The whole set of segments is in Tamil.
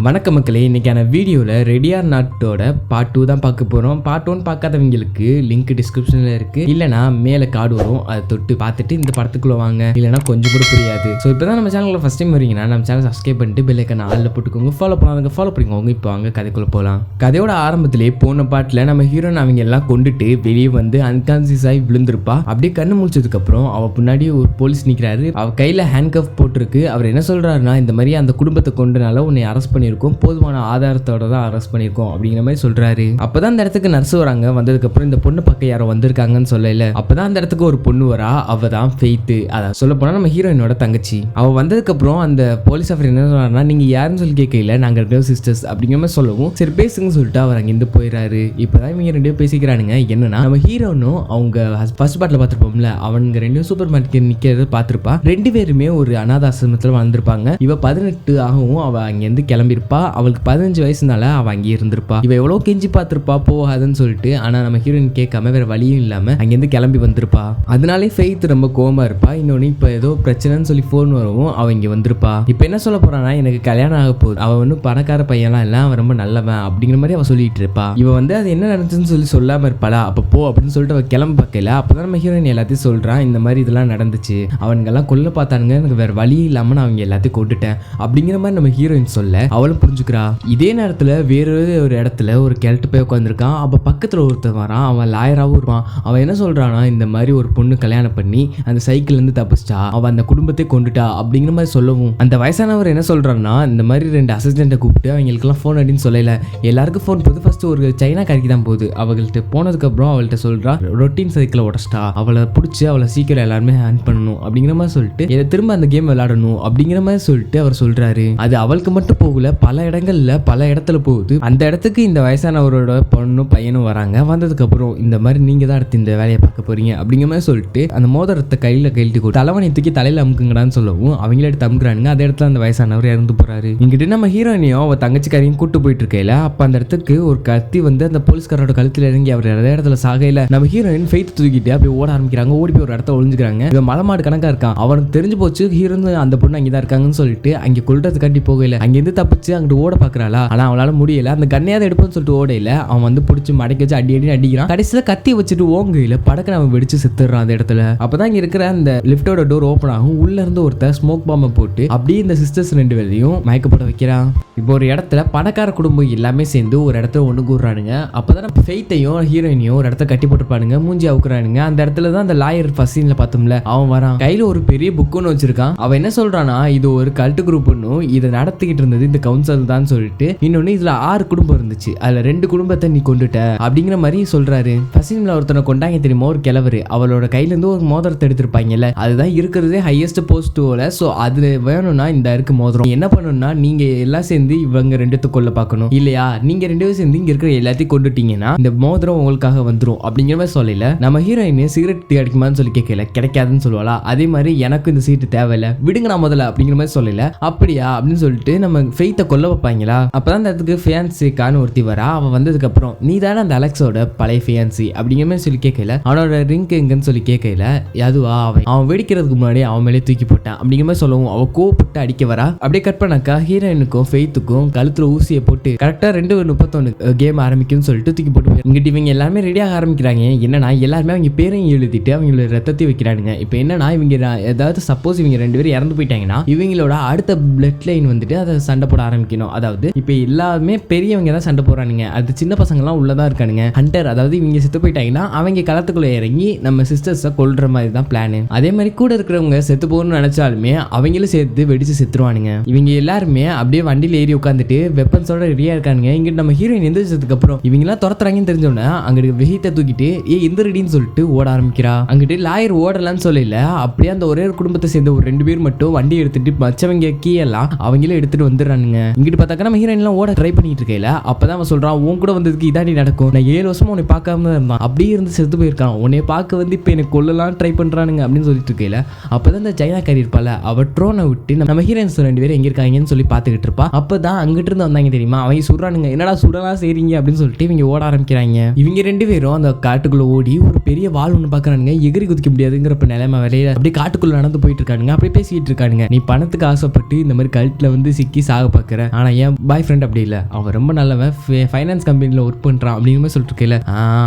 வணக்கம் மக்களே, இன்னைக்கான வீடியோவில் ரெடி ஆர் நாட்டோட பார்ட் 2 தான் பார்க்க போகிறோம். பார்ட் 1 பார்க்காதவங்களுக்கு லிங்க் டிஸ்கிரிப்ஷனில் இருக்குது, இல்லைனா மேலே கார்டு வரும், அதை தொட்டு பார்த்துட்டு இந்த படத்துக்குள்ளே வாங்க, இல்லைனா கொஞ்சம் கூட புரியாது. ஸோ இப்போ தான் நம்ம சேனலில் ஃபஸ்ட் டைம் வரீங்கன்னா நம்ம சேனல் சப்ஸ்கிரைப் பண்ணிட்டு பெல் ஐக்கான ஆளில் போட்டுக்கோங்க, ஃபாலோ பண்ணிக்கோங்க. இப்போ வாங்க கதைக்குள்ளே போகலாம். கதையோட ஆரம்பத்திலே போன பாட்டில் நம்ம ஹீரோன் அவங்க எல்லாம் கொண்டுட்டு வெளியே வந்து அன்கான்சியஸ் ஆகி விழுந்திருப்பா. அப்படியே கண்ணு முடிச்சதுக்கப்புறம் அவள் பின்னாடி ஒரு போலீஸ் நிற்கிறாரு. அவள் கையில் ஹேண்ட் கஃப் போட்டிருக்கு. அவர் என்ன சொல்கிறாருன்னா, இந்த மாதிரி அந்த குடும்பத்தை கொண்டனால உன்னை அரெஸ்ட் பண்ணியிருக்கோம், போதுமான ஆதாரத்தோட தான் அரெஸ்ட் பண்ணியிருக்கோம் அப்படிங்கிற மாதிரி சொல்றாரு. அப்பதான் அந்த இடத்துக்கு நர்ஸ் வராங்க. வந்ததுக்கு அப்புறம் இந்த பொண்ணு பக்கம் யாரோ வந்திருக்காங்கன்னு சொல்லல. அப்பதான் அந்த இடத்துக்கு ஒரு பொண்ணு வரா. அவ தான் ஃபெய்த். அதான் சொல்ல போனா நம்ம ஹீரோயினோட தங்கச்சி. அவ வந்ததுக்கு அப்புறம் அந்த போலீஸ் ஆஃபர் என்ன சொல்றாருன்னா, நீங்க யாருன்னு சொல்லி கேட்கல, நாங்க ரெண்டு சிஸ்டர்ஸ் அப்படிங்கிற மாதிரி சொல்லவும் சரி பேசுங்கன்னு சொல்லிட்டு அவர் அங்கிருந்து போயிடாரு. இப்பதான் இவங்க ரெண்டு பேசிக்கிறானுங்க. என்னன்னா நம்ம ஹீரோனும் அவங்க ஃபர்ஸ்ட் பார்ட்ல பார்த்திருப்போம்ல, அவங்க ரெண்டும் சூப்பர் மார்க்கெட் நிக்கிறது பார்த்திருப்பா. ரெண்டு பேருமே ஒரு அனாதாசிரமத்துல வந்திருப்பாங்க. இவ 18 ஆகவும் அவ அங்கிருந்து கிளம்பியிருப்பா. அவளுக்கு 15 வயசுனால அவ அங்கேயே இருந்திருப்பா. இவ எவ்வளவு கெஞ்சி பார்த்திருப்பா போகாதுன்னு சொல்லிட்டு. ஆனா நம்ம ஹீரோயின் கேட்காம வேற வழியும் இல்லாம அங்கிருந்து கிளம்பி வந்திருப்பா. அதனாலே ஃபெய்த் ரொம்ப கோவமா இருப்பா. இன்னொன்னு இப்ப ஏதோ பிரச்சனைன்னு சொல்லி போன் வரவும் அவ இங்க வந்திருப்பா. இப்ப என்ன சொல்ல போறானா, எனக்கு கல்யாணம் ஆக போகுது, அவ வந்து பணக்கார பையன்லாம் இல்ல, அவன் ரொம்ப நல்லவன் அப்படிங்கிற மாதிரி அவ சொல்லிட்டு இருப்பா. இவ வந்து அது என்ன நடந்துச்சுன்னு சொல்லி சொல்லாம இருப்பாளா. அப்ப போ அப்படின்னு சொல்லிட்டு அவ கிளம்ப பார்க்கல. அப்பதான் நம்ம ஹீரோயின் எல்லாத்தையும் சொல்றான், இந்த மாதிரி இதெல்லாம் நடந்துச்சு, அவனுங்கெல்லாம் கொல்ல பார்த்தானுங்க, எனக்கு வேற வழி இல்லாம நான் அவங்க எல்லாத்தையும் கொண்டுட்டேன் அப்படிங்கிற மாதிரி நம்ம ஹீரோயின் சொல்ல அவளும் புரிஞ்சுக்கிறா. இதே நேரத்துல வேற ஒரு இடத்துல ஒரு கிழட்டு போய் உட்காந்துருக்கான். அப்ப பக்கத்துல ஒருத்தன் வரான். அவன் லாயராகவும் இருப்பான். அவன் என்ன சொல்றானா, இந்த மாதிரி ஒரு பொண்ணு கல்யாணம் பண்ணி அந்த சைக்கிள் இருந்து தப்பிச்சிட்டா, அவன் அந்த குடும்பத்தை கொண்டுட்டா அப்படிங்கிற மாதிரி சொல்லவும் அந்த வயசானவர் என்ன சொல்றான்னா, இந்த மாதிரி 2 அசிஸ்டண்ட்டை கூப்பிட்டு அவங்களுக்குலாம் ஃபோன் அடின்னு சொல்லல, எல்லாருக்கும் ஃபோன் போகுது. ஃபர்ஸ்ட் ஒரு சைனா கறிக்கு தான் போகுது. அவங்கள்ட்ட போனதுக்கு அப்புறம் அவள்கிட்ட சொல்றா, ரொட்டீன் சைக்கிளை உடச்சிட்டா, அவளை பிடிச்சி அவளை சீக்கிரம் எல்லாருமே ஹேண்ட் பண்ணணும் அப்படிங்கிற மாதிரி சொல்லிட்டு இதை திரும்ப அந்த கேம் விளையாடணும் அப்படிங்கிற மாதிரி சொல்லிட்டு அவர் சொல்றாரு. அது அவளுக்கு மட்டும் போகல, பல இடங்கள்ல பல இடத்துல போகுது. அந்த இடத்துக்கு இந்த வயசானவரோட பொண்ணும் பையனும் வராங்க. வந்ததுக்கு அப்புறம் இந்த மாதிரி நீங்க தான் அடுத்து இந்த வேலையை பார்க்க போறீங்க அப்படிங்கிற மாதிரி சொல்லிட்டு அந்த மோதிரத்தை கையில கழட்டி கொடுத்து தலைவனை தூக்கி தலையில அமுக்குங்கடான்னு சொல்லவும் அவங்களே எடுத்து அமுக்குறானுங்க. அந்த இடத்துல அந்த வயசானவர் இறந்து போறாரு. இங்கிட்டு நம்ம ஹீரோயினையும் அவ தங்கச்சிக்காரையும் கூட்டு போயிட்டு இருக்கையில அப்ப அந்த இடத்துக்கு ஒரு கத்தி வந்து அந்த போலீஸ்காரோட கழுத்துல இறங்கி அவர் அதே இடத்துல சாகையில நம்ம ஹீரோயின் ஃபெய்த் தூக்கிட்டு அப்படியே ஓட ஆரம்பிக்கிறாங்க. ஓடி போய் ஒரு இடத்த ஒளிஞ்சுக்கிறாங்க. இவன் மலமாடு கணக்கா இருக்கான். அவனுக்கு தெரிஞ்சு போச்சு ஹீரோயின் அந்த பொண்ணு அங்கேதான் இருக்காங்கன்னு சொல்லிட்டு அங்கே கொல்றதுக்காண்டி போகல. அங்கிருந்து தப்பிச்சு அங்கிட்டு ஓட பாக்குறாளா. ஆனா அவளால முடியல. அந்த கண்ணையாவது எடுப்போம்னு சொல்லிட்டு ஓடையில அவன் வந்து பிடிச்சி மடக்கி வச்சு அடி அடிக்கிறான். கடைசியில கத்தி வச்சுட்டு ஓங்கையில படக்க அவன் வெடிச்சு செத்துறான் அந்த இடத்துல. அப்பதான் இங்க இருக்கிற அந்த லிப்டோட டோர் ஓப்பன் ஆகும். உள்ள இருந்து ஒருத்தர் ஸ்மோக் பாம்பை போட்டு அப்படியே இந்த சிஸ்டர்ஸ் 2 பேரையும் மயக்கப்பட வைக்கிறான். இப்போ ஒரு இடத்துல பணக்கார குடும்பம் எல்லாமே சேர்ந்து ஒரு இடத்துல ஒண்ணு கூடுறானுங்க. அப்பதான் ஃபெய்த்தையும் ஹீரோயினையும் ஒரு இடத்துல கட்டி போட்டுருப்பானுங்க. மூஞ்சி அவுக்குறானுங்க. அந்த இடத்துல தான் அந்த லாயர் ஃபர்ஸ்ட் சீன்ல பார்த்தோம்ல, அவன் வரான். கையில ஒரு பெரிய புக் ஒன்று வச்சிருக்கான். அவன் என்ன சொல்றானா, இது ஒரு கல்ட் குரூப் ஒன்னும் இதை நடத்திக்கிட்டு இருந்தது இந்த கவுன்சில் தான் சொல்லிட்டு, இன்னொன்னு இதுல 6 குடும்பம் இருந்துச்சு, அதுல 2 குடும்பத்தை நீ கொண்டுட்ட அப்படிங்கிற மாதிரி சொல்றாரு. ஃபர்ஸ்ட்ல ஒருத்தனை கொண்டாங்க தெரியுமா, ஒரு கிழவரு. அவளோட கையில இருந்து ஒரு மோதிரத்தை எடுத்திருப்பாங்கல்ல, அதுதான் இருக்கிறதே ஹையஸ்ட் போஸ்டோல. சோ அது வேணும்னா இந்த இருக்கு மோதிரம். என்ன பண்ணணும்னா, நீங்க எல்லாம் சேர்ந்து இவங்க 2 கொல்ல பார்க்கணும், இல்லையா நீங்க 2 பேரும் சேர்ந்து இங்க இருக்கிற எல்லாத்தையும் கொண்டுட்டீங்கன்னா இந்த மோதிரம் உங்களுக்காக வந்துரும் அப்படிங்கிற மாதிரி சொல்லல. நம்ம ஹீரோயின் சிகரெட் கிடைக்குமான்னு சொல்லி கேட்கல, கிடைக்காதுன்னு சொல்லுவாளா. அதே மாதிரி எனக்கு இந்த சீட்டு தேவையில்ல, விடுங்க நான் முதல்ல அப்படிங்கிற மாதிரி சொல்லல. அப்படியா அப்படின்னு சொல்லிட்டு நம்ம ஃபெய்த்தை கொல்ல வைப்பாங்களா. அப்பதான் அந்த இடத்துக்கு ஃபியான்சிக்கான ஒருத்தி வரா. அவன் வந்ததுக்கு அப்புறம் நீ தானே அந்த அலெக்ஸோட பழைய ஃபியான்சி அப்படிங்கிற மாதிரி சொல்லி கேட்கல. அவனோட ரிங்க் எங்கன்னு சொல்லி கேட்கல. அதுவா அவன் வெடிக்கிறதுக்கு முன்னாடி அவன் மேலே தூக்கி போட்டான் அப்படிங்கிற மாதிரி சொல்லவும் அவ கோவப்பட்டு அடிக்க வரா. அப்படியே கட் பண்ணாக்கா ஹீரோயினுக்கும் ஃபெய்த்துக்கும் கழுத்துல ஊசியை போட்டு கரெக்டா 2:31 கேம் ஆரம்பிக்கும்னு சொல்லிட்டு தூக்கி போட்டு இங்கிட்டு இவங்க எல்லாருமே ரெடியாக ஆரம்பிக்கிறாங்க. என்னன்னா எல்லாருமே அவங்க பேரையும் எழுதிட்டு அவங்களோட ரத்தத்தை வைக்கிறானுங்க. இப்போ என்னன்னா இவங்க ஏதாவது சப்போஸ் இவங்க 2 பேரும் இறந்து போயிட்டாங்கன்னா இவங்களோட அடுத்த பிளட் லைன் வந்துட்டு அதை சண்டை போட ஆரம்பிக்கணும். அதாவது இப்போ எல்லாருமே பெரியவங்க தான் சண்டை போறானுங்க, அது சின்ன பசங்கள்லாம் உள்ளதான் இருக்கானுங்க. ஹண்டர் அதாவது இவங்க செத்து போயிட்டாங்கன்னா அவங்க களத்துக்குள்ள இறங்கி நம்ம சிஸ்டர்ஸை கொல்ற மாதிரி தான் பிளான். அதே மாதிரி கூட இருக்கிறவங்க செத்து போகணும்னு நினைச்சாலுமே அவங்களும் சேர்த்து வெடிச்சு செத்துருவானுங்க. இவங்க எல்லாருமே அப்படியே வண்டியில் ஏறி உட்காந்துட்டு வெப்பன்ஸோட ரெடியா இருக்கானுங்க. இங்கிட்டு நம்ம ஹீரோயின் எந்திரிச்சதுக்கு அப்புறம் இவங்க எல்லாம் துரத்துறாங்கன்னு தெரிஞ்சோன்னா அங்கிட்டு வெஹித்தை தூக்கிட்டு எந்த ரெடின்னு சொல்லிட்டு ஓட ஆரம்பிக்கிறா. அங்கிட்டு லாயர் ஓடலான்னு சொல்லல, அப்படியே அந்த ஒரே ஒரு குடும்பத்தை சேர்ந்த ஒரு 2 பேர் மட்டும் வண்டி எடுத்துட்டு மச்சவங்க கீழெல்லாம் அவங்களே எடுத்துட்டு வந்துடுறானுங்க. இங்கிட்டு பார்த்தாக்கா நம்ம ஹீரோயின் எல்லாம் ஓட ட்ரை பண்ணிட்டு இருக்கையில அப்பதான் அவன் சொல்றான், உன் கூட வந்ததுக்கு இதாண்டி நடக்கும், நான் 7 வருஷமா உன்னை பார்க்காம இருந்தான், அப்படியே இருந்து செத்து போயிருக்கான், உன்னை பார்க்க வந்து இப்ப எனக்கு கொல்லலாம் ட்ரை பண்றானுங்க அப்படின்னு சொல்லிட்டு இருக்கையில அப்பதான் இந்த சைனா காரி இருப்பால, அவ ட்ரோனை விட்டு நம்ம ஹீரோயின்ஸ் 2 பேரும் எங்க இருக்காங்கன்னு சொல்லி பாத்துக்கிட்டு இருப்பா. அப்பதான் அங்கிட்டு இருந்து வந்தாங்க தெரியுமா, அவங்க சுடுறானுங்க. என்னடா சுடலாம் செய்றீங்க அப்படின்னு சொல்லிட்டு இவங்க ஓட ஆரம்பிக்கிறாங்க. இவங்க 2 பேரும் அந்த காட்டுக்குள்ள ஓடி ஒரு பெரிய வால் ஒண்ணு பாக்குறானுங்க. எகிரி குதிக்க முடியாதுங்கிறப்ப நிலைமை வேலையில அப்படியே காட்டுக்குள்ள நடந்து போயிட்டு இருக்கானுங்க. அப்படியே பேசிட்டு இருக்கானுங்க. நீ பணத்துக்கு ஆசைப்பட்டு இந்த மாதிரி கல்ட்ல வந்து சிக்கி சாக பாக்குற, இருக்கிற, ஆனா என் பாய் ஃப்ரெண்ட் அப்படி இல்லை, அவன் ரொம்ப நல்லவன், ஃபைனான்ஸ் கம்பெனியில் ஒர்க் பண்றான் அப்படிங்கிற மாதிரி சொல்லிட்டு இருக்கல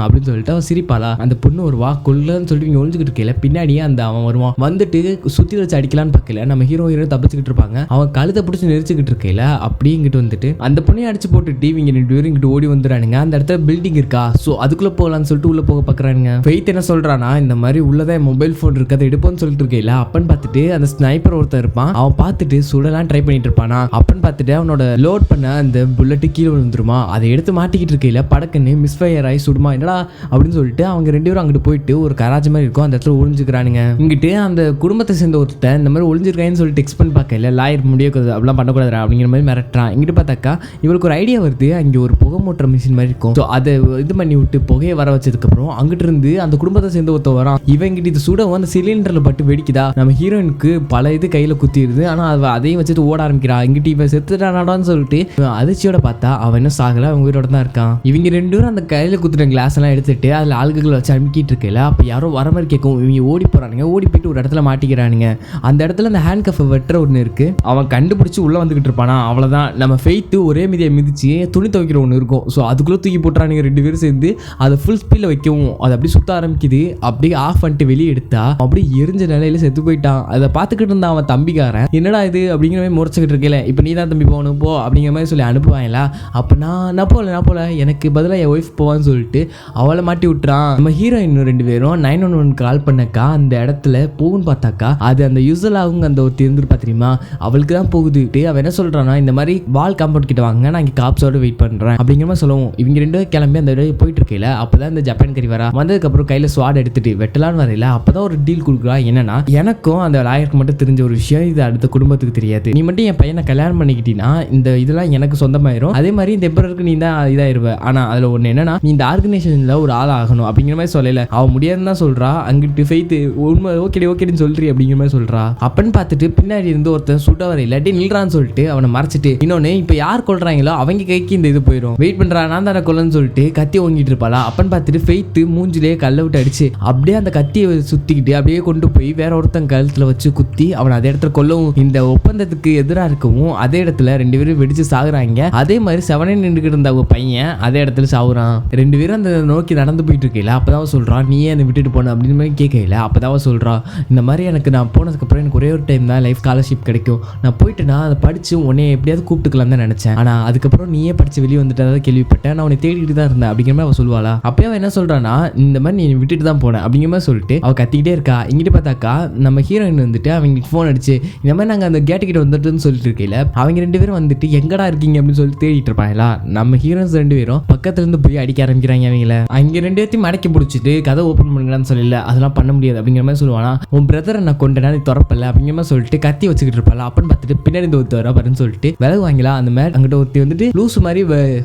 அப்படின்னு சொல்லிட்டு அவன் சிரிப்பாளா. அந்த பொண்ணு ஒரு வா கொல்லுன்னு சொல்லிட்டு இவங்க ஒழிஞ்சுக்கிட்டு இருக்கல, பின்னாடியே அந்த அவன் வருவான், வந்துட்டு சுத்தி வச்சு அடிக்கலான்னு பார்க்கல, நம்ம ஹீரோ தப்பிச்சுக்கிட்டு இருப்பாங்க, அவன் கழுத்தை பிடிச்சி நெரிச்சுக்கிட்டு இருக்கல, அப்படியே இங்கிட்டு வந்துட்டு அந்த பொண்ணையும் அடிச்சு போட்டுட்டு இவங்க 2 பேரும் இங்கிட்டு ஓடி வந்துடுறானுங்க. அந்த இடத்துல பில்டிங் இருக்கா, ஸோ அதுக்குள்ள போகலான்னு சொல்லிட்டு உள்ள போக பார்க்குறானுங்க. ஃபெய்த் என்ன சொல்றானா, இந்த மாதிரி உள்ளதான் மொபைல் ஃபோன் இருக்கு, அதை எடுப்போன்னு சொல்லிட்டு இருக்கல, அப்பன்னு பார்த்துட்டு அந்த ஸ்னைப்பர் ஒருத்தர் இருப்பான், அவன் பார்த்துட்டு சுடலாம் ட்ரை பண்ணிட்டு இருப்பானா, அப்பன்னு பார்த்துட்டு அவனோட லோட் பண்ண அந்த புல்லட்டு கீழே விழுந்துருமா, அதை எடுத்து மாட்டிக்கிட்டு இருக்கல, படக்குன்னு மிஸ் ஃபயர் ஆகி சுடுமா, என்னடா அப்படின்னு சொல்லிட்டு அவங்க 2 பேரும் அங்கிட்டு போயிட்டு ஒரு கராஜ் மாதிரி இருக்கும், அந்த இடத்துல ஒளிஞ்சுக்கிறானுங்க. இங்கிட்டு அந்த குடும்பத்தை சேர்ந்த ஒருத்தன் இந்த மாதிரி ஒளிஞ்சிருக்கான்னு சொல்லிட்டு டெக்ஸ்ட் பண்ணி பார்க்கல, லாயர் முடியாது அப்படிலாம் பண்ணக்கூடாது அப்படிங்கிற மாதிரி மிரட்டுறான். இங்கிட்டு பார்த்தாக்கா இவளுக்கு ஒரு ஐடியா வருது, அங்கே ஒரு புகை மூட்டுற மிஷின் மாதிரி இருக்கும், ஸோ அதை இது பண்ணி விட்டு புகையை வர வச்சதுக்கப்புறம் அங்கிட்டு இருந்து அந்த குடும்பத்தை சேர்ந்து ஒருத்த வரான், இவங்கிட்ட இது சுடவும் அந்த சிலிண்டரில் பட்டு வெடிக்குதா, நம்ம ஹீரோயினுக்கு பல இது கையில் குத்திடுது, ஆனால் அதையும் வச்சுட்டு ஓட ஆரம்பிக்கிறா. இங்கிட்டு இவன் செத்துட்டானாடான்னு சொல்லிட்டு அதிர்ச்சியோட பார்த்தா அவன் என்ன சாகல, அவங்க உயிரோட தான் இருக்கான். இவங்க 2 பேரும் அந்த கையில் குத்துற கிளாஸ் எல்லாம் எடுத்துட்டு அதில் ஆளுகளை வச்சு அமுக்கிட்டு இருக்கல, அப்போ யாரோ வர மாதிரி கேட்கும், இவங்க ஓடி போறானுங்க, ஓடி போயிட்டு ஒரு இடத்துல மாட்டிக்கிறானுங்க. அந்த இடத்துல அந்த ஹேண்ட் கஃப் வெட்டுற ஒன்று இருக்கு, அவன் கண்டுபிடிச்சி உள்ள வந்துகிட்டு இருப்பானா, அவ்வளோதான் நம்ம ஃபெய்த்து ஒரே மீதியை மிதிச்சு துணி துவைக்கிற ஒன்று இருக்கும், ஸோ அதுக்குள்ளே தூக்கி போட்டுறானுங்க 2 பேரும் சேர்ந்து, அதை ஃபுல் ஸ்பீடில் வைக்கவும் அது அப்படியே சுத்த ஆரம்பிக்குது, அப்படியே ஆஃப் பண்ணிட்டு வெளியே எடுத்தா அப்படியே எரிஞ்ச நிலையில செத்து போயிட்டான். அதை பார்த்துக்கிட்டு இருந்தான் அவன் தம்பிக்காரன், என்னடா இது அப்படிங்கிற மாதிரி முறைச்சிக்கிட்டு இருக்கல, இப்போ நீ தான் தம்பி போகணும் போ அப்படிங்கிற மாதிரி சொல்லி அனுப்புவாங்களா, அப்போ நான் போல எனக்கு பதிலாக என் ஒய்ஃப் போவான்னு சொல்லிட்டு அவளை மாட்டி விட்டுறான். நம்ம ஹீரோயின் 2 பேரும் 911 கால் பண்ணக்கா அந்த இடத்துல போகுன்னு பார்த்தாக்கா அது அந்த யூசல் ஆகுங்க அந்த ஒரு இருந்துருப்பா தெரியுமா, அவளுக்கு தான் போகுது. அவன் என்ன சொல்றானா, இந்த மாதிரி வால் காம்பவுண்ட் கிட்ட வாங்க, நான் இங்கே காப்ஸோட வெயிட் பண்றேன் அப்படிங்கிற மாதிரி சொல்லுவோம். இவங்க 2 பேரும் கிளம்பி அந்த இடம் போயிட்டு இருக்கல, அப்பதான் இந்த ஜப்பான் கறி வரா, வந்ததுக்கப்புறம் கையில ஸ்வாட் எடுத்துட்டு வெட்டலான்னு வரையில, அப்பதான் ஒரு டீல் கொடுக்குறா, என்னன்னா எனக்கும் அந்த லாயருக்கு மட்டும் தெரிஞ்ச ஒரு விஷயம், இது அடுத்த குடும்பத்துக்கு தெரியாது, நீ மட்டும் என் பையனை கல்யாணம் பண்ணிக்கிட்டீங்கன்னா இந்த இதெல்லாம் எனக்கு சொந்தமாயிரும், அதே மாதிரி இந்த எம்பரருக்கு நீ தான் இதாயிருவ, ஆனா அதுல ஒண்ணு என்னன்னா நீ இந்த ஆர்கனைசேஷன்ல ஒரு ஆள் ஆகணும் அப்படிங்கிற மாதிரி சொல்லல, அவன் முடியாதுன்னு தான் சொல்றா. அங்கிட்டு ஃபெய்த் உண்மை ஓகேன்னு சொல்றீ அப்படிங்கிற மாதிரி சொல்றா. அப்பன்னு பார்த்துட்டு பின்னாடி இருந்து ஒருத்தன் சுட்ட வர இல்லாட்டி நில்றான்னு சொல்லிட்டு அவனை மறைச்சிட்டு, இன்னொன்னு இப்ப யார் கொள்றாங்களோ அவங்க கைக்கு இந்த இது போயிடும், வெயிட் பண்றா நான் தானே கொல்லன்னு சொல்லிட்டு கத்தி ஓங்கிட்டு இருப்பாளா. அப்பன்னு பார்த்துட்டு ஃபெய்த் மூஞ்சிலே கல்லை விட்டு அடிச்சு அப்படியே அந்த கத்தியை சுத்திக்கிட்டு அப்படியே கொண்டு போய் வேற ஒருத்தன் கழுத்துல வச்சு குத்தி அவனை அதே இடத்துல கொல்லவும், இந்த ஒப்பந்தத்துக்கு எதிராக இருக்கவும் அதே இடத்துல 2 பேரும் வெடிச்சு சாகுறாங்க. அதே மாதிரி செவனே நின்றுகிட்டு இருந்த அவங்க பையன் அதே இடத்துல சாகுறான். 2 பேரும் அந்த நோக்கி நடந்து போயிட்டு இருக்கல, அப்பதான் சொல்றான் நீயே என்னை விட்டுட்டு போன அப்படின்னு மாதிரி கேட்கல, அப்பதான் சொல்றான் இந்த மாதிரி எனக்கு நான் போனதுக்கப்புறம் எனக்கு ஒரே ஒரு டைம் தான் லைஃப் ஸ்காலர்ஷிப் கிடைக்கும், நான் போயிட்டு நான் அதை படிச்சு உன்னை எப்படியாவது கூப்பிட்டுக்கலாம் தான் நினைச்சேன், ஆனா அதுக்கப்புறம் நீயே படிச்சு வெளியே வந்துட்டு கேள்விப்பட்டேன், நான் உன்னை தேடிட்டு தான் இருந்தேன் அப்படிங்கிற மாதிரி அவ சொல்லுவாளா. அப்பயே அவன் என்ன சொல்றான்னா இந்த மாதிரி நீ விட்டுட்டு தான் போனேன் அப்படிங்கிற மாதிரி சொல்லிட்டு அவ கத்திக்கிட்டே இருக்கா. இங்கிட்டு பார்த்தாக்கா நம்ம ஹீரோயின் வந்துட்டு அவங்களுக்கு ஃபோன் அடிச்சு இந்த மாதிரி நாங்கள் அந்த கேட்டு கிட்ட வந்துட்டுன்னு சொல்லிட்டு இருக்கல, அவங்க 2 பேரும் வந்துட்டு எங்கடா இருக்கீங்க அப்படின்னு சொல்லி தேடிட்டு இருப்பாங்களா. நம்ம ஹீரோயின்ஸ் 2 பேரும் பக்கத்துல இருந்து போய் அடிக்க ஆரம்பிக்கிறாங்க அவங்கள. அங்க 2 பேர்த்தையும் மடக்கி பிடிச்சிட்டு கதை ஓப்பன் பண்ணுங்கன்னு சொல்லல, அதெல்லாம் பண்ண முடியாது அப்படிங்கிற மாதிரி சொல்லுவானா. உன் பிரதரை நான் கொண்டேனா நீ திறப்பல அப்படிங்கிற மாதிரி சொல்லிட்டு கத்தி வச்சுக்கிட்டு இருப்பாள். அப்பன்னு பார்த்துட்டு பின்னாடி இந்த ஒருத்தர் வரன்னு சொல்லிட்டு விலகு வாங்கலாம். அந்த மாதிரி அங்கிட்ட ஒருத்தி வந்துட்டு லூஸ் மாதிரி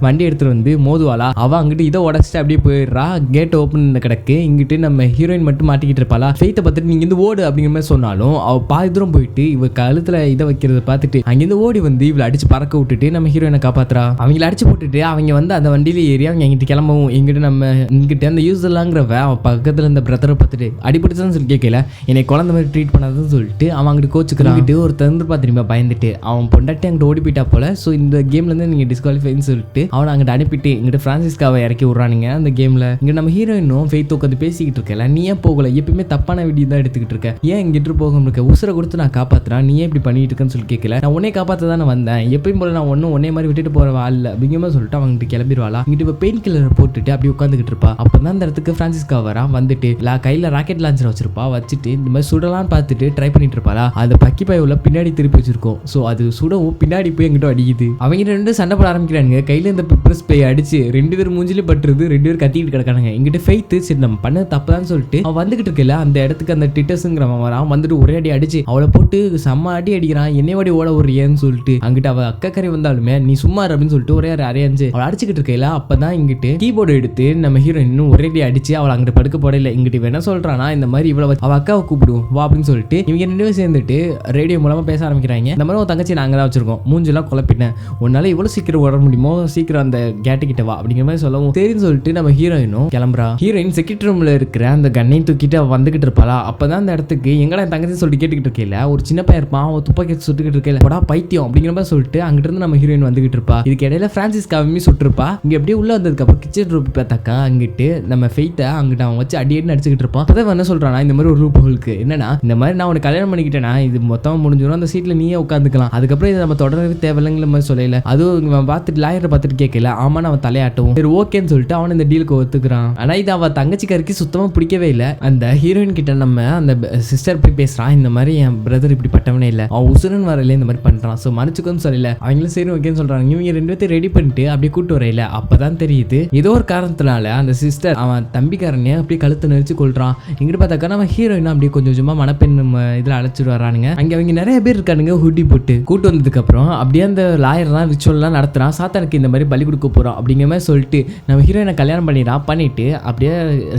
வண்டி எடுத்துட்டு வந்து மோதுவாளா. அவ அங்கிட்டு இதை உடச்சிட்டு அப்படியே போயிடுறா. கேட் ஓப்பன் கிடக்கு. இங்கிட்டு நம்ம ஹீரோயின் மட்டும் மாட்டிக்கிட்டு இருப்பாளா. ஃபெய்த்தை பார்த்துட்டு நீங்க இந்த ஓடு அப்படிங்கிற மாதிரி சொன்னாலும் அவ பாதி தூரம் போயிட்டு இவ கழுத்துல இதை வைக்கிறத பார்த்துட்டு அங்கிருந்து ஓடி வந்து இவளை அடிச்சு பறக்க விட்டுட்டு நம்ம ஹீரோயினை காப்பாத்துறா. அவங்களை அடிச்சு போட்டுட்டு அவங்க வந்து அந்த வண்டியில ஏறி அவங்க எங்கிட்ட கிளம்பவும் எங்கிட்ட நம்ம இங்கிட்ட அந்த யூஸ் இல்லாங்கிறவ அவன் பக்கத்துல இந்த பிரதரை பார்த்துட்டு அடிப்படுச்சுன்னு சொல்லி கேட்கல, என்னை குழந்தை மாதிரி ட்ரீட் பண்ணாதுன்னு சொல்லிட்டு அவன் அங்கிட்டு கோச்சுக்கிறாங்கிட்டு ஒரு தந்துருப்பா திரும்ப பயந்துட்டு அவன் பொண்டாட்டி அங்கிட்ட ஓடி போயிட்டா போல. ஸோ இந்த கேம்ல இருந்து நீங்க டிஸ்குவாலிஃபைன்னு சொல்லிட்டு அவனை அங்கிட்ட அனுப்பிட்டு இங்கிட்ட பிரான்சிஸ்காவை இறக்கி விடுறானுங்க அந்த கேம்ல. இங்க நம்ம ஹீரோயினும் ஃபெய்த் உட்காந்து பேசிக்கிட்டு இருக்கல, நீ ஏன் போகல, எப்பயுமே தப்பான வீடியோ தான் எடுத்துக்கிட்டு இருக்க, ஏன் இங்கிட்டு போக இருக்க, உசுரை கொடுத்து நான் காப்பாத்துறேன், நீ ஏன் இப்படி பண்ணிட்டு இருக்கேன்னு சொல்லி கேட்கல, நான் உன்னை காப்பாற்ற தானே வந்தேன், எப்பயும் போல நான் ஒன்னும் உன்னே மாதிரி விட்டுட்டு போற ஆள் அப்படிங்கிற மாதிரி சொல்லிட்டு அவங்ககிட்ட கிளம்பிடுவாளா. இங்கிட்ட இப்போ பெயின் கில்லரை போட்டுட்டு அப்படி உட்காந்துக்கிட்டு இருப்பா. அப்பதான் அந்த இடத்துக்கு பிரான்சிஸ்கா வரா. வந்துட்டு கையில ராக்கெட் லான்ச்சர் வச்சிருப்பா. வச்சுட்டு இந்த மாதிரி சுடலான்னு பார்த்துட்டு ட்ரை பண்ணிட்டு இருப்பாளா. அந்த பக்கி பாய் உள்ள பின்னாடி திருப்பி வச்சிருக்கோம். ஸோ அது சுடவும் பின்னாடி போய் எங்கிட்ட அடிக்குது. அவங்க 2 சண்டை போட ஆரம்பிக்கிறாங்க. கையில இந்த பெப்பர் ஸ்ப்ரே அடிச்சு 2 பேர் மூஞ்சிலே பட்டுருது. 2 பேர் கத்திக்கிட்டு கிடக்கானுங்க. இங்கிட்ட ஃபெய்த் சரி நம்ம பண்ண தப்புதான் சொல்லிட்டு அவன் வந்துகிட்டு இருக்கல அந்த இடத்துக்கு அந்த டிட்டர்ஸுங்கிறவன் வரான். வந்துட்டு ஒரே அடி அடிச்சு அவளை போட்டு செம்ம அடி அடிக்கிறான். என்னையோட ஓட விடுறியன்னு சொல்லிட்டு அங்கிட்ட அவ அக்கறை வந்தாலுமே நீ சும்மா அப்படின்னு சொல்லிட்டு ஒரே அரையாஞ்சு அவளை அடிச்சுக்கிட்டு இருக்கல. அப்பதான் இங்கிட்டு கீபோர்டு எடுத்து நம்ம ஹீரோயின் ஒரே அடி அடிச்சு அவளை அங்கிட்ட படுக்க போடல. இங்கிட்ட என்ன சொல்றானா இந்த மாதிரி இவ்வளவு அவ அக்காவை கூப்பிடுவோம் வா அப்படின்னு சொல்லிட்டு இவங்க 2 பேரும் சேர்ந்துட்டு ரேடியோ மூலமா பேச ஆரம்பிக்கிறாங்க. இந்த மாதிரி ஒரு தங்கச்சி நாங்க தான் வச்சிருக்கோம், மூஞ்செல்லாம் குழப்பிட்டேன், உன்னால இவ்வளவு சீக்கிரம் வர முடியுமோ சீக்கிரம் அந்த கேட்டு கிட்ட வா அப்படிங்கிற மாதிரி சொல்லவும் சரின்னு சொல்லிட்டு நம்ம ஹீரோயினும் கிளம்புறா. ஹீரோயின் செக்யூரிட்டி ரூம்ல இருக்கிற அந்த கண்ணையும் தூக்கிட்டு அவ வந்துகிட்டு இருப்பாளா. அப்பதான் அந்த இடத்துக்கு எங்கடா தங்கச்சி சொல்லிட்டு கேட்டுக்கிட்டு இருக்கல ஒரு சின்ன பையன் இருப்பான். அவன் துப்பாக்கி சுட்டுக்கிட்டு இருக்கல படா பைத்தியம் அப்படிங்கிற மாதிரி சொல்லிட்டு அங்கிட்ட இருந்து நம்ம ஹீரோயின் வந்துகிட்டு இருப்பா. இதுக்கு இடையில பிரான்சிஸ் கம்மி சுட்டுருப்பா. இங்க அப்படியே உள்ள வந்ததுக்கு அப்புறம் கிச்சன் ரூம் பார்த்தாக்கா அங்கிட்டு நம்ம ஃபெய்த்தை அங்கிட்ட அவன் வச்சு அடியேன்னு அடிச்சுக்கிட்டு இருப்பான். அதான் என்ன சொல்றானா இந்த மாதிரி ஒரு ரூப் ஹோலுக்கு என்னன்னா இந்த மாதிரி நான் உனக்கு கல்யாணம் பண்ணிக்கிட்டேனா இது மொத்தம் முடிஞ்சிடும், அந்த சீட்ல நீயே உட்காந்துக்கலாம், அதுக்கப்புறம் இதை நம்ம தொடரவே தேவையில்லைங்கிற மாதிரி சொல்லல. அதுவும் இவன் பார்த்துட்டு லாயரை பார்த்துட்டு கேட்கல. ஆமா அவன் தலையாட்டவும் சரி ஓகேன்னு சொல்லிட்டு அவன் இந்த டீலுக்கு ஒத்துக்கிறான். ஆனா இது அவன் தங்கச்சிக்காருக்கு சுத்தமா பிடிக்கவே இல்லை. அந்த ஹீரோயின் கிட்ட நம்ம அந்த சிஸ்டர் போய் பேசுறான். இந்த மாதிரி என் பிரதர் இப்படி பட்டவனே இல்லை, அவன் உசுரன் வரல இந்த மாதிரி பண்றான், ஸோ மன்னிச்சுக்கோன்னு சொல்லல. அவங்களும் சரி ஓகேன்னு சொல்றாங்க. இவங்க 2 பேர்த்தையும் ரெடி பண்ணிட்டு அப்படியே கூட்டு வரையில. அப்பதான் தெரியுது ஏதோ ஒரு காரணத்தினால அந்த சிஸ்டர் அவன் தம்பிக்காரனே அப்படியே கழுத்து நெரிச்சு கொள்றான். இங்கிட்டு பார்த்தாக்கா நம்ம ஹீரோயின் அப்படியே கொஞ்சம் கொஞ்சமா மணப்பெண் இதுல அழைச்சிட்டு வரானுங்க. அங்க அவங்க நிறைய பேர் இருக்கானுங்க ஹுட்டி போட்டு. கூட்டு வந்ததுக்கு அப்புறம் அப்படியே அந்த லாயர்லாம் ரிச்சுவல்லாம் நடத்துறான். சாத்தானுக்கு இந்த மாதிரி பலி கொடுக்க போறோம் அப்படிங்கிற மாதிரி சொல்லிட்டு நம்ம ஹீரோயினை கல்யாணம் பண்ணிட்டு அப்படியே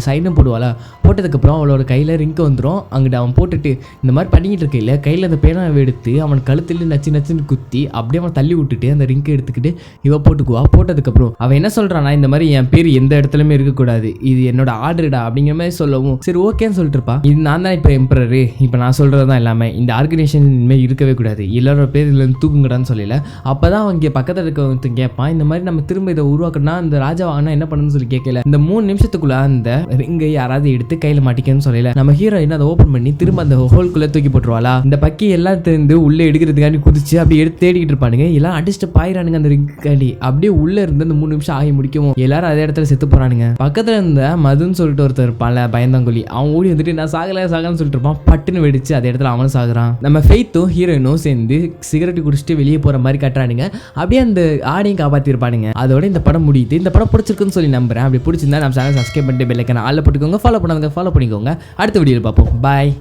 சைடும் போடுவாள. போட்டதுக்கப்புறம் அவளோட கையில் ரிங்க் வந்துடும். அங்கிட்ட அவன் போட்டுட்டு இந்த மாதிரி பண்ணிக்கிட்டு இருக்கையில் கையில் அந்த பேனாவை எடுத்து அவன் கழுத்தில் நச்சுன்னு குத்தி அப்படியே அவன் தள்ளி விட்டுட்டு அந்த ரிங்கை எடுத்துக்கிட்டு இவ போட்டுக்குவா. போட்டதுக்கப்புறம் அவன் என்ன சொல்கிறான்னா இந்த மாதிரி என் பேர் எந்த இடத்துலையுமே இருக்கக்கூடாது, இது என்னோட ஆர்டருடா அப்படிங்கிற மாதிரி சொல்லவும் சரி ஓகேன்னு சொல்லிட்டு இருப்பா. இது நான் தான் இப்போ எம்பரரு, இப்போ நான் சொல்கிறது தான் எல்லாமே, இந்த ஆர்கனைசேஷன் இனிமேல் இருக்கவே கூடாது, எல்லாரோட பேர் இதுலேருந்து தூக்குங்கடான்னு சொல்லல. அப்போ தான் அவங்க பக்கத்தில் இருக்க கேட்பான் இந்த மாதிரி நம்ம திரும்ப இதை உருவாக்கணும்னா அந்த ராஜா வாங்கினா என்ன பண்ணணும்னு சொல்லி கேட்கல. இந்த 3 நிமிஷத்துக்குள்ள அந்த ரிங்கை யாராவது எடுத்து கையில் மாட்டிக்கன்னு சொல்லல. நம்ம ஹீரோயின் அதை ஓப்பன் பண்ணி திரும்ப அந்த ஹோல்குள்ளே தூக்கி போட்டுருவாளா. இந்த பக்கி எல்லாம் தெரிந்து உள்ளே எடுக்கிறதுக்காண்டி குதிச்சு அப்படியே எடுத்து தேடிக்கிட்டு இருப்பானுங்க. எல்லாம் அடிச்சுட்டு பாயிரானுங்க அந்த ரிங்காண்டி. அப்படியே உள்ள இருந்து அந்த 3 நிமிஷம் ஆகி முடிக்கவும் எல்லாரும் அதே இடத்துல செத்து போறானுங்க. பக்கத்துல இருந்த மதுன்னு சொல்லிட்டு ஒருத்தர் இருப்பான்ல பயந்தாங்கொல்லி, அவன் ஓடி வந்துட்டு நான் சாகலன்னு சொல்லிட்டு இருப்பான். பட்டுன்னு வெடிச்சு அதே இடத்துல அவனும் சாகுறான். நம்ம ஃபெய்த்தும் ஹீரோயினும் சேர்ந்து சிகரெட் குடிச்சிட்டு வெளியே போற மாதிரி காட்டுறானுங்க. அப்படியே அந்த ஆடையும் காப்பாத்திருப்பானுங்க. அதோட இந்த படம் முடியுது. இந்த படம் பிடிச்சிருக்குன்னு சொல்லி நம்புறேன். அப்படி பிடிச்சிருந்தா நம்ம சேனல் சப்ஸ்கிரைப் பண்ணிட்டு பெல் ஐக்கான ஆல்ல போட்டுக்கோங்க. ஃபாலோ பண்ணாதவங்க ஃபாலோ பண்ணிக்கோங்க. அடுத்த வீடியோவில் பார்ப்போம். பாய்.